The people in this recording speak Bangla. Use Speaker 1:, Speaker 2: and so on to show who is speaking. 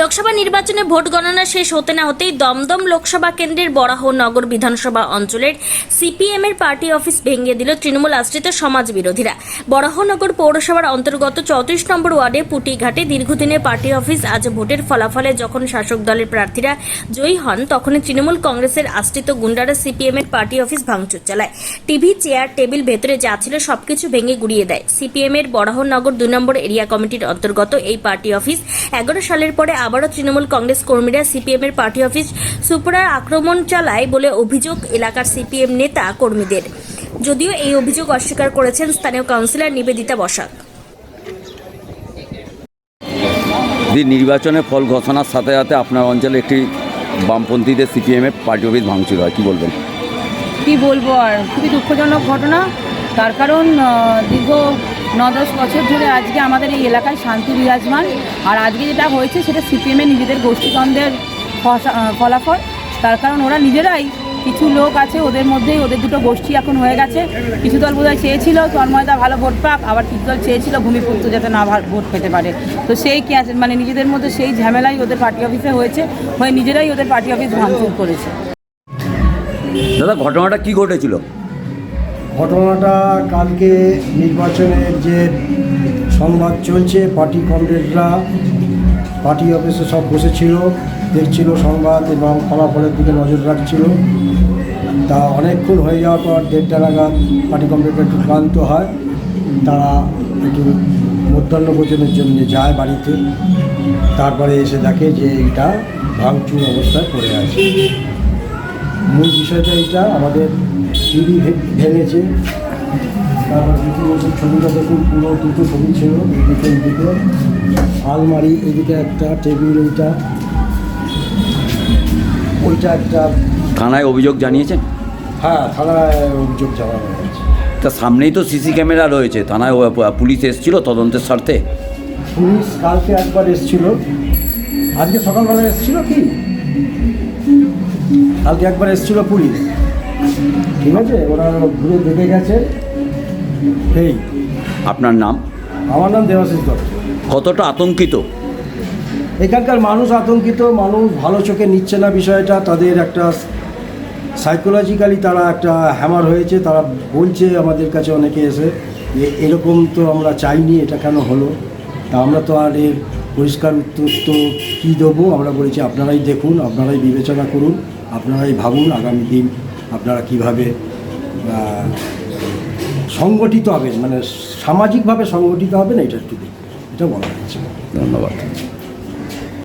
Speaker 1: লোকসভা নির্বাচনে ভোট গণনা শেষ হতে না হতেই দমদম লোকসভা কেন্দ্রের বরাহনগর বিধানসভা অঞ্চলের সিপিএম এর পার্টি অফিস ভেঙে দিল তৃণমূল আশ্রিত সমাজ বিরোধীরা। বরাহনগর পৌরসভার অন্তর্গত 34 নম্বর ওয়ার্ডে পুটিঘাটে দীর্ঘদিনের পার্টি অফিস আজ ভোটের ফলাফলে যখন শাসক দলের প্রার্থীরা জয়ী হন তখনই তৃণমূল কংগ্রেসের আশ্রিত গুন্ডারা সিপিএম এর পার্টি অফিস ভাঙচুর চালায়। টিভি, চেয়ার, টেবিল ভেতরে যা ছিল সবকিছু ভেঙে গুড়িয়ে দেয়। সিপিএম এর বরাহনগর 2 নম্বর এরিয়া কমিটির অন্তর্গত এই পার্টি অফিস 11 সালের পরে আবারও তৃণমূল কংগ্রেস কর্মীরা সিপিএম এর পার্টি অফিস সুপার আক্রমণ চালায় বলে অভিযোগ এলাকার সিপিএম নেতা কর্মীদের। যদিও এই অভিযোগ অস্বীকার করেছেন স্থানীয় কাউন্সিলর নিবেদিতা বসাক।
Speaker 2: নির্বাচনের ফল ঘোষণার সাথে সাথে আপনার অঞ্চলে একটি বামপন্থীদের সিপিএম এর পার্টি অফিস ভাঙচুর হয়, কি বলবেন?
Speaker 3: কি বলবো, আর খুবই দুঃখজনক ঘটনা। তার কারণ দীর্ঘ 9-10 বছর ধরে আজকে আমাদের এই এলাকায় শান্তি বিরাজমান, আর আজকে যেটা হয়েছে সেটা সিপিএমের নিজেদের গোষ্ঠীদ্বন্দ্বের ফলাফল। তার কারণ ওরা নিজেরাই, কিছু লোক আছে ওদের মধ্যেই, ওদের দুটো গোষ্ঠী এখন হয়ে গেছে। কিছু দল বোধহয় চেয়েছিল তন্ময়দা ভালো ভোট পাক, আবার কিছু দল চেয়েছিল ভূমিপুত্র যাতে না ভোট পেতে পারে। তো সেই মানে নিজেদের মধ্যে সেই ঝামেলাই ওদের পার্টি অফিসে হয়েছে, হয়ে নিজেরাই ওদের পার্টি অফিস ভাঙচুর করেছে।
Speaker 2: দাদা, ঘটনাটা কি ঘটেছিল?
Speaker 4: ঘটনাটা কালকে নির্বাচনের যে সংবাদ চলছে, পার্টি কমরেডরা পার্টি অফিসে সব বসেছিল, দেখছিল সংবাদ এবং ফলাফলের দিকে নজর রাখছিল। তা অনেকক্ষণ হয়ে যাওয়ার পর 1:30 নাগাদ পার্টি কমরেডরা একটু ক্লান্ত হয়, তারা একটু মধ্যাহ্ন ভোজনের জন্য যায় বাড়িতে। তারপরে এসে দেখে যে এইটা ভাঙচুর অবস্থায় পড়ে আছে। মূল বিষয়টা এইটা, আমাদের টিভি ভেঙেছে। তারপর ছবিটা দেখুন, পুরো দুটো ছবি ছিল, এইদিকে আলমারি, এদিকে একটা টেবিল, ওইটা একটা।
Speaker 2: থানায় অভিযোগ জানিয়েছেন?
Speaker 4: হ্যাঁ, থানায় অভিযোগ জানানো হয়েছে।
Speaker 2: তা সামনেই তো সিসি ক্যামেরা রয়েছে, থানায় পুলিশ এসেছিল তদন্তের স্বার্থে?
Speaker 4: পুলিশ কালকে একবার এসেছিল, আজকে সকালবেলা এসেছিল। কি কালকে একবার এসেছিল পুলিশ, ঠিক আছে, ওরা ঘুরে দেখে গেছে। এই
Speaker 2: আপনার নাম?
Speaker 4: আমার নাম দেবাশিস দত্ত।
Speaker 2: কতটা আতঙ্কিত
Speaker 4: এখানকার মানুষ? আতঙ্কিত মানুষ, ভালো চোখে নিচ্ছে না বিষয়টা। তাদের একটা সাইকোলজিক্যালি তারা একটা হ্যামার হয়েছে। তারা বলছে আমাদের কাছে অনেকে এসে যে এরকম তো আমরা চাইনি, এটা কেন হলো। তা আমরা তো আর এর পরিষ্কার উত্তর তো কী দেবো। আমরা বলেছি আপনারাই দেখুন, আপনারাই বিবেচনা করুন, আপনারাই ভাবুন আগামী দিন আপনারা কীভাবে সংগঠিত হবেন, মানে সামাজিকভাবে সংগঠিত হবেন, এটা একটু দেখুন, এটা বলা হয়েছে।
Speaker 2: ধন্যবাদ।